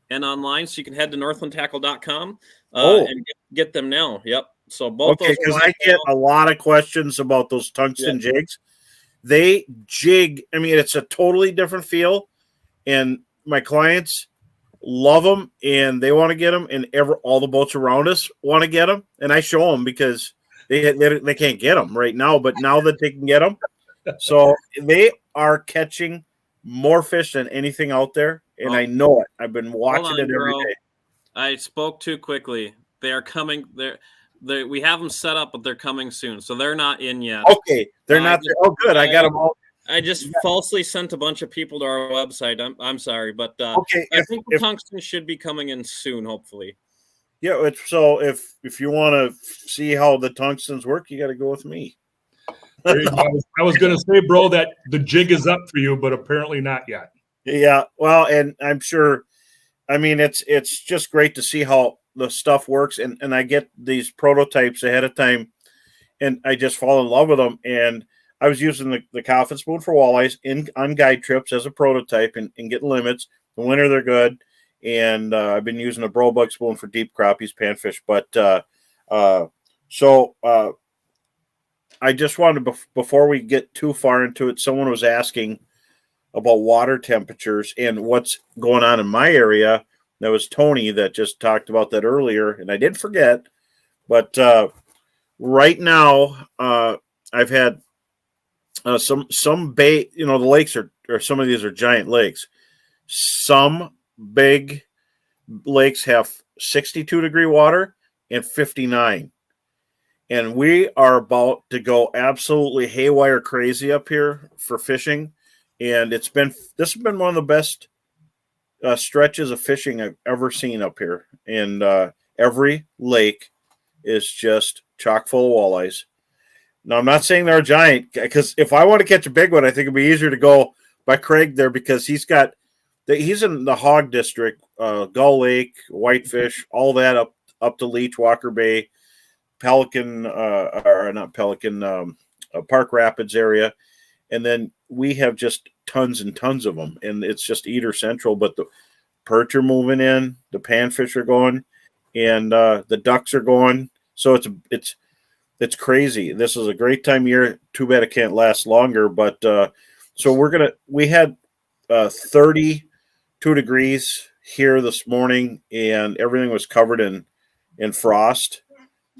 and online, so you can head to northlandtackle.com and get them now. Yep. So both. Okay, because I get a lot of questions about those tungsten jigs. They jig. I mean, it's a totally different feel, and my clients love them, and they want to get them, and all the boats around us want to get them, and I show them because they can't get them right now, but now that they can get them, so they are catching more fish than anything out there, and I know it. I've been watching it every day. I spoke too quickly. They are coming. We have them set up, but they're coming soon, so they're not in yet. Okay, they're not there. Oh, good. I got them all. I just falsely sent a bunch of people to our website. I'm sorry, but okay. I think the tungsten should be coming in soon, hopefully. Yeah, so if you want to see how the tungstens work, you got to go with me. I was going to say, bro, that the jig is up for you, but apparently not yet. Yeah, well, and I'm sure. I mean, it's just great to see how the stuff works, and I get these prototypes ahead of time, and I just fall in love with them. And I was using the Coffin spoon for walleyes on guide trips as a prototype and getting limits. The winter they're good, and I've been using a Brosdahl spoon for deep crappies, panfish. But I just wanted before we get too far into it, someone was asking about water temperatures and what's going on in my area. That was Tony that just talked about that earlier, and I didn't forget. But right now, I've had some bay. The lakes are, or some of these are giant lakes. Some big lakes have 62-degree water and 59. And we are about to go absolutely haywire crazy up here for fishing. And this has been one of the best stretches of fishing I've ever seen up here, and every lake is just chock full of walleyes. Now, I'm not saying they're giant, because if I want to catch a big one, I think it'd be easier to go by Craig there, because he's in the hog district, Gull Lake, Whitefish, all that up to Leech, Walker Bay, Pelican, or not Pelican, Park Rapids area. And then we have just tons and tons of them, and it's just eater central. But the perch are moving in, the panfish are going, and the ducks are going. So it's crazy. This is a great time of year. Too bad it can't last longer. But so we had 32 degrees here this morning, and everything was covered in frost.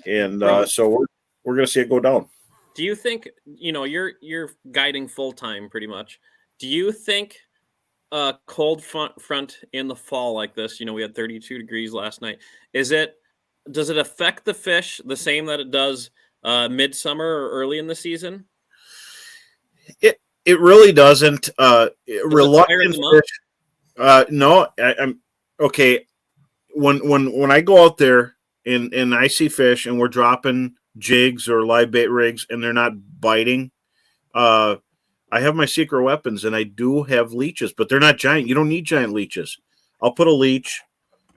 And so we're gonna see it go down. Do you think, you're guiding full time pretty much? Do you think a cold front in the fall like this, we had 32 degrees last night, does it affect the fish the same that it does midsummer or early in the season? It really doesn't. Reluctant them up? fish. No, I'm okay. When I go out there and I see fish and we're dropping jigs or live bait rigs and they're not biting, I have my secret weapons, and I do have leeches, but they're not giant. You don't need giant leeches. I'll put a leech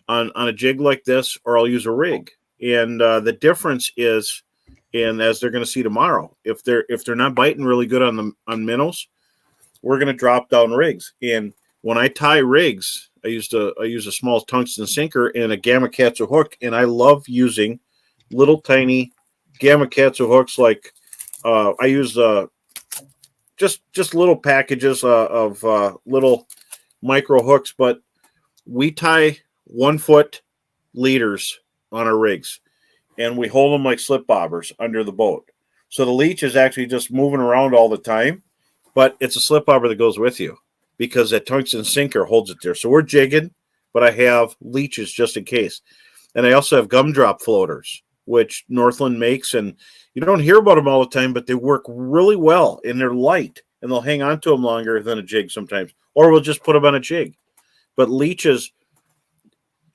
on a jig like this, or I'll use a rig. And the difference is, and as they're going to see tomorrow, if they're not biting really good on minnows, we're going to drop down rigs. And when I tie rigs, I use a small tungsten sinker and a Gamakatsu hook, and I love using little tiny Gamakatsu hooks. Like I use just little packages of little micro hooks, but we tie 1 foot leaders on our rigs, and we hold them like slip bobbers under the boat. So the leech is actually just moving around all the time, but it's a slip bobber that goes with you because that tungsten sinker holds it there. So we're jigging, but I have leeches just in case. And I also have gumdrop floaters, which Northland makes, and you don't hear about them all the time, but they work really well, and they're light, and they'll hang on to them longer than a jig sometimes. Or we'll just put them on a jig. But leeches,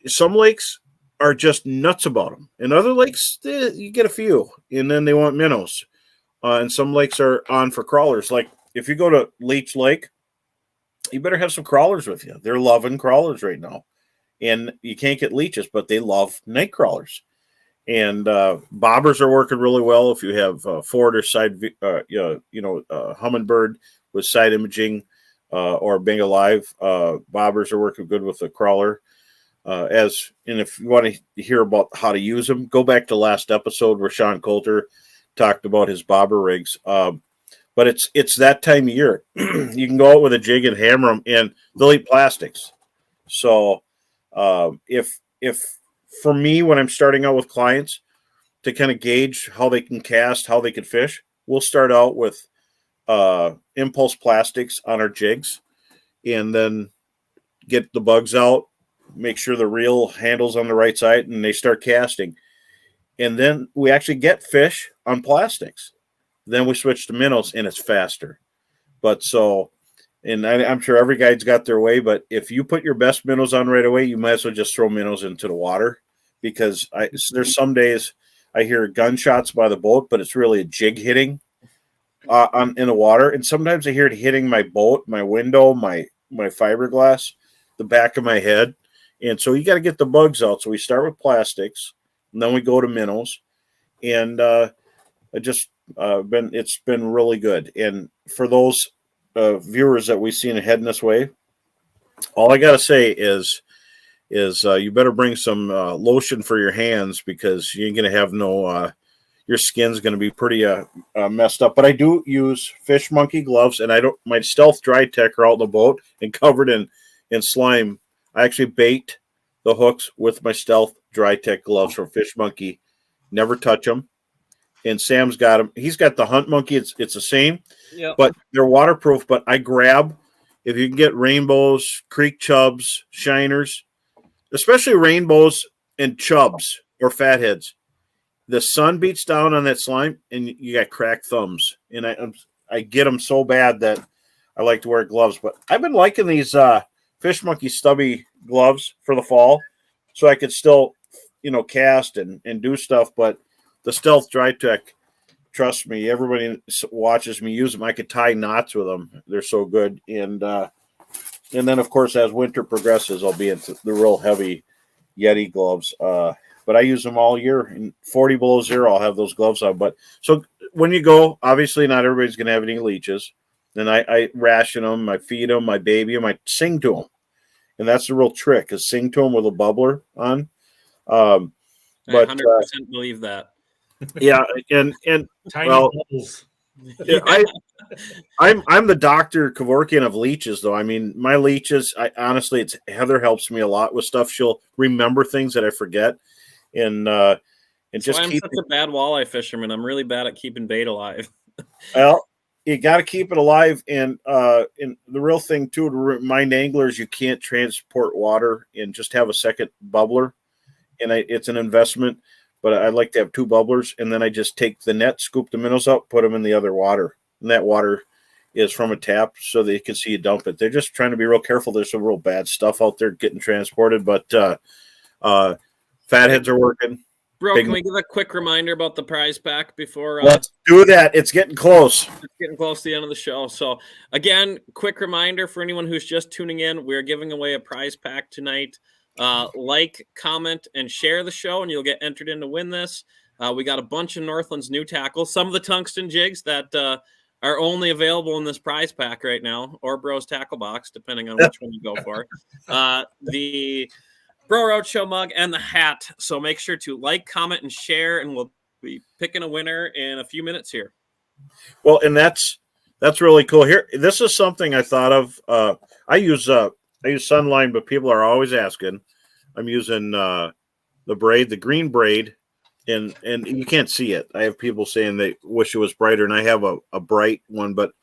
some lakes are just nuts about them. In other lakes, you get a few, and then they want minnows. And some lakes are on for crawlers. Like if you go to Leech Lake, you better have some crawlers with you. They're loving crawlers right now. And you can't get leeches, but they love night crawlers. And bobbers are working really well. If you have forward or side, hummingbird with side imaging or Bengal Live, bobbers are working good with the crawler. And if you want to hear about how to use them, go back to last episode where Sean Coulter talked about his bobber rigs. But it's that time of year. You can go out with a jig and hammer them, and they'll eat plastics. So if for me, when I'm starting out with clients to kind of gauge how they can cast, how they can fish, we'll start out with impulse plastics on our jigs, and then get the bugs out, make sure the reel handles on the right side, and they start casting. And then we actually get fish on plastics. Then we switch to minnows, and it's faster. But so, and I'm sure every guide's got their way, but if you put your best minnows on right away, you might as well just throw minnows into the water, because there's some days I hear gunshots by the boat, but it's really a jig hitting in the water. And sometimes I hear it hitting my boat, my window, my fiberglass, the back of my head. And so you got to get the bugs out. So we start with plastics, and then we go to minnows. And it's been really good. And for those viewers that we've seen heading this way, all I got to say is you better bring some lotion for your hands, because you ain't going to have your skin's going to be pretty messed up. But I do use Fish Monkey gloves, and my Stealth Dry Tech are out in the boat and covered in slime. I actually bait the hooks with my Stealth Dry Tech gloves from Fish Monkey. Never touch them. And Sam's got them. He's got the Hunt Monkey. It's the same, Yep. But they're waterproof. But I grab, if you can get rainbows, creek chubs, shiners, especially rainbows and chubs or fatheads. The sun beats down on that slime, and you got cracked thumbs. And I get them so bad that I like to wear gloves. But I've been liking these Fish Monkey stubby gloves for the fall, so I could still, cast and do stuff. But the Stealth Dry Tech, trust me, everybody watches me use them. I could tie knots with them. They're so good. And then, of course, as winter progresses, I'll be into the real heavy Yeti gloves. But I use them all year. And 40 below zero, I'll have those gloves on. But so when you go, obviously not everybody's going to have any leeches. And I ration them, I feed them, I baby them, I sing to them. And that's the real trick, is sing to them with a bubbler on. I But 100% believe that. yeah, and Tiny well, bubbles. yeah, I'm the Dr. Kevorkian of leeches, though. I mean, my leeches, honestly, Heather helps me a lot with stuff. She'll remember things that I forget, and That's just why I'm keep. such a bad walleye fisherman. I'm really bad at keeping bait alive. Well, you got to keep it alive, and the real thing too, to remind anglers, you can't transport water and just have a second bubbler, and it's an investment. But I like to have two bubblers, and then I just take the net, scoop the minnows up, put them in the other water, and that water is from a tap, so they can see you dump it. They're just trying to be real careful. There's some real bad stuff out there getting transported, but fatheads are working. Bro, can we give a quick reminder about the prize pack before? Let's do that. It's getting close. It's getting close to the end of the show. So, again, quick reminder for anyone who's just tuning in, we're giving away a prize pack tonight. Like, comment, and share the show, and you'll get entered in to win this. We got a bunch of Northland's new tackles, some of the tungsten jigs that are only available in this prize pack right now, or Bros Tackle Box, depending on which one you go for. The Bro Roadshow mug and the hat. So make sure to like, comment, and share, and we'll be picking a winner in a few minutes here. Well, and that's really cool. Here, this is something I thought of. I use Sunline, but people are always asking. I'm using the braid, the green braid, and you can't see it. I have people saying they wish it was brighter, and I have a bright one, but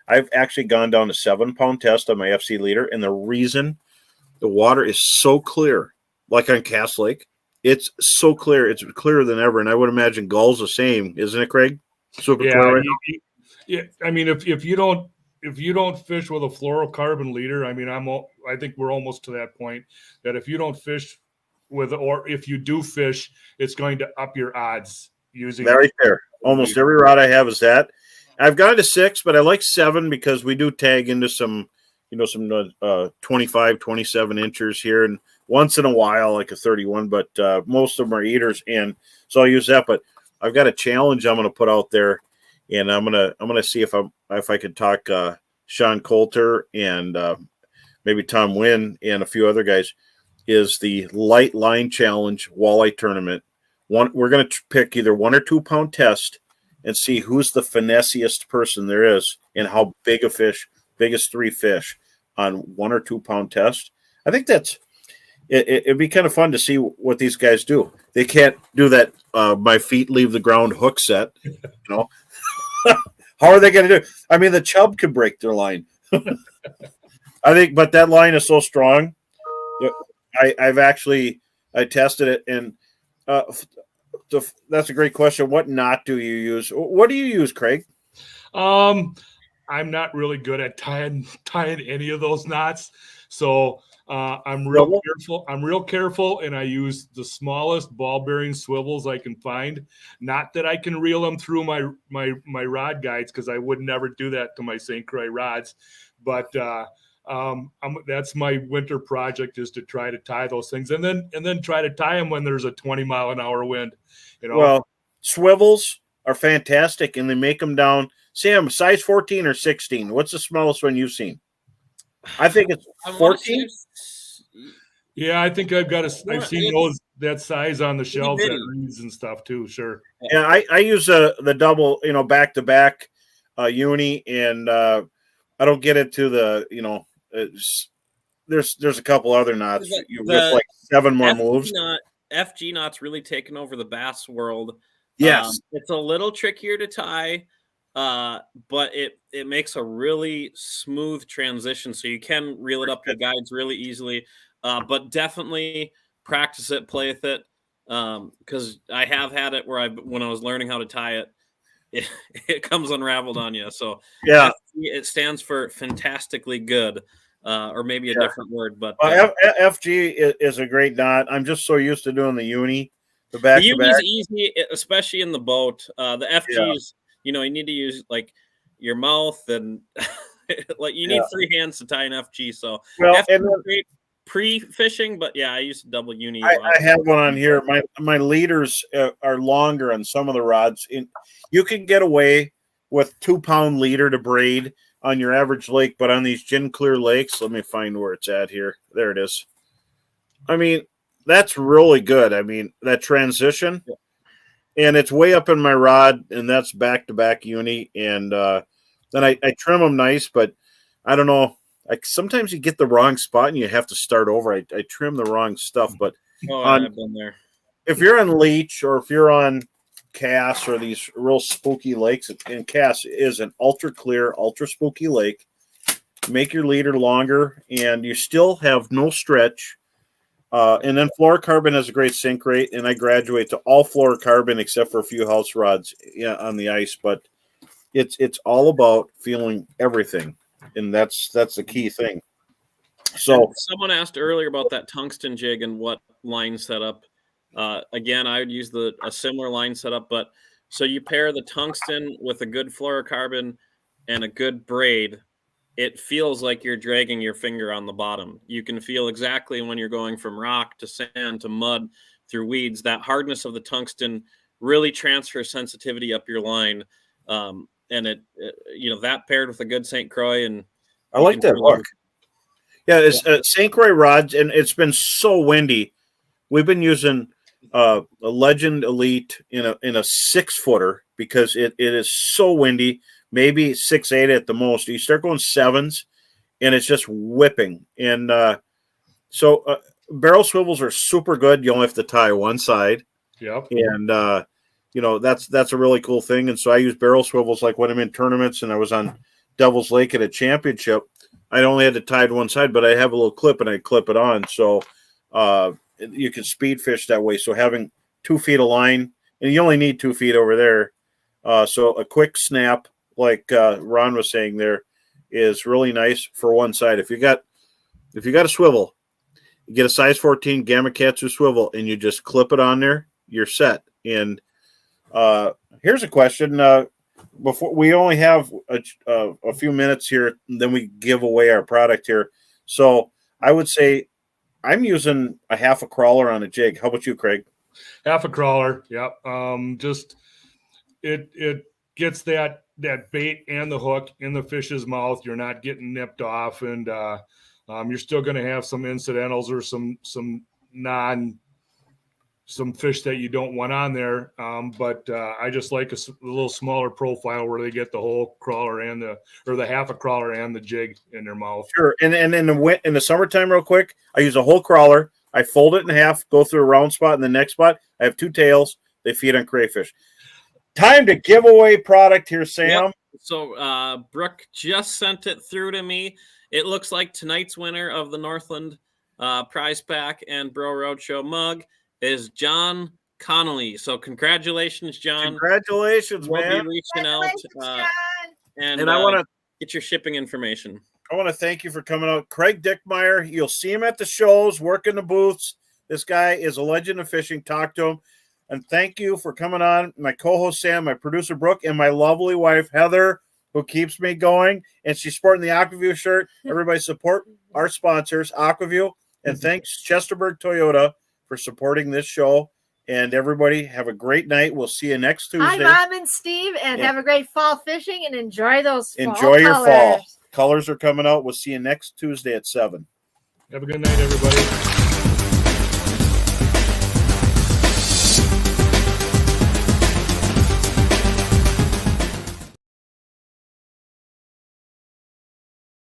I've actually gone down to 7-pound test on my FC leader, and the reason the water is so clear, like on Cass Lake, it's so clear. It's clearer than ever, and I would imagine Gull's the same, isn't it, Craig? Super clear right now. Yeah. I mean, if you don't fish with a fluorocarbon leader, I mean, I think we're almost to that point that if you don't fish with, or if you do fish, it's going to up your odds using. Very fair. Almost every rod I have is that. I've gone to 6, but I like 7 because we do tag into some 25, 27 inches here, and once in a while, like a 31, but most of them are eaters, and so I'll use that. But I've got a challenge I'm going to put out there, and I'm gonna see if I can talk Sean Coulter and maybe Tom Wynn and a few other guys. Is the light line challenge walleye tournament? We're gonna pick either 1 or 2 pound test and see who's the finessiest person there is and how big a fish, biggest 3 fish on 1 or 2 pound test. I think it'd be kind of fun to see what these guys do. They can't do that my feet leave the ground hook set, How are they going to do it? I mean, the chub could break their line. I think, but that line is so strong. I tested it, and that's a great question. What knot do you use? What do you use, Craig? I'm not really good at tying any of those knots, so I'm real careful. I'm real careful, and I use the smallest ball bearing swivels I can find. Not that I can reel them through my rod guides, because I would never do that to my St. Croix rods, but that's my winter project, is to try to tie those things, and then try to tie them when there's a 20-mile-an-hour wind. Well, swivels are fantastic, and they make them down. Sam, size 14 or 16? What's the smallest one you've seen? I think it's 14. Yeah, I think I've seen that size on the shelves at Reed's and stuff too. Sure. Yeah, I use the double, back to back uni, and I don't get into the, there's a couple other knots with like 7 more moves. FG knot's really taken over the bass world. Yes, it's a little trickier to tie, but it makes a really smooth transition, so you can reel it up your guides really easily. But definitely practice it, play with it, because I have had it where when I was learning how to tie it comes unraveled on you. So yeah, it stands for fantastically good. or maybe a Yeah. different word. But FG is a great knot. I'm just so used to doing the uni, the the back to uni's back. easy, especially in the boat. The FG's, you need to use like your mouth and like you need 3 hands to tie an FG. So Well, FG and is great pre-fishing, but yeah, I use double uni. I have one on here. My leaders are longer on some of the rods. You can get away with 2-pound leader to braid on your average lake, but on these gin clear lakes, let me find where it's at here. There it is. I mean, that's really good. I mean, that transition, and it's way up in my rod, and that's back to back uni, and then I trim them nice, but I don't know. Like sometimes you get the wrong spot and you have to start over. I trim the wrong stuff, but I've been there. if you're on Leech or if you're on Cass or these real spooky lakes, and Cass is an ultra clear, ultra spooky lake, make your leader longer and you still have no stretch. And then fluorocarbon has a great sink rate, and I graduate to all fluorocarbon except for a few house rods on the ice. But it's all about feeling everything, and that's the key thing. So someone asked earlier about that tungsten jig and what line setup. Again, I would use a similar line setup, but so you pair the tungsten with a good fluorocarbon and a good braid. It feels like you're dragging your finger on the bottom. You can feel exactly when you're going from rock to sand to mud through weeds. That hardness of the tungsten really transfers sensitivity up your line, and it that paired with a good St. Croix, and I like that look. Yeah, it's St. Croix rods, and it's been so windy. We've been using a Legend Elite in a 6-footer because it is so windy. Maybe 6-8 at the most. You start going 7s, and it's just whipping. And so barrel swivels are super good. You only have to tie one side. Yep. And that's a really cool thing. And so I use barrel swivels like when I'm in tournaments, and I was on Devil's Lake at a championship. I only had to tie one side, but I have a little clip and I clip it on. So you can speed fish that way. So having 2 feet of line, and you only need 2 feet over there. So a quick snap, like Ron was saying there, is really nice for one side. If you got a swivel, you get a size 14 Gamakatsu swivel, and you just clip it on there, you're set. And here's a question. Before we only have a few minutes here, then we give away our product here. So I would say I'm using a half a crawler on a jig. How about you, Craig? Half a crawler. Yep. Just it gets that bait and the hook in the fish's mouth. You're not getting nipped off, and you're still going to have some incidentals or some fish that you don't want on there. But I just like a little smaller profile where they get the whole crawler and the half a crawler and the jig in their mouth. Sure. And in the summertime, real quick, I use a whole crawler. I fold it in half, go through a round spot, and the next spot, I have 2 tails. They feed on crayfish. Time to give away product here, Sam. Yep. So Brooke just sent it through to me. It looks like tonight's winner of the Northland prize pack and Bro Roadshow mug is John Connolly. So congratulations, John. Congratulations, we'll man. Be reaching out and I want to get your shipping information. I want to thank you for coming out. Craig Dickmeyer, you'll see him at the shows, working the booths. This guy is a legend of fishing. Talk to him. And thank you for coming on. My co-host, Sam, my producer, Brooke, and my lovely wife, Heather, who keeps me going. And she's sporting the Aquaview shirt. Everybody support our sponsors, Aquaview. And thanks, Chesterburg Toyota, for supporting this show. And everybody have a great night. We'll see you next Tuesday. Hi, Mom and Steve, and have a great fall fishing and enjoy those fall Enjoy your colors. fall. Colors are coming out. We'll see you next Tuesday at 7. Have a good night, everybody.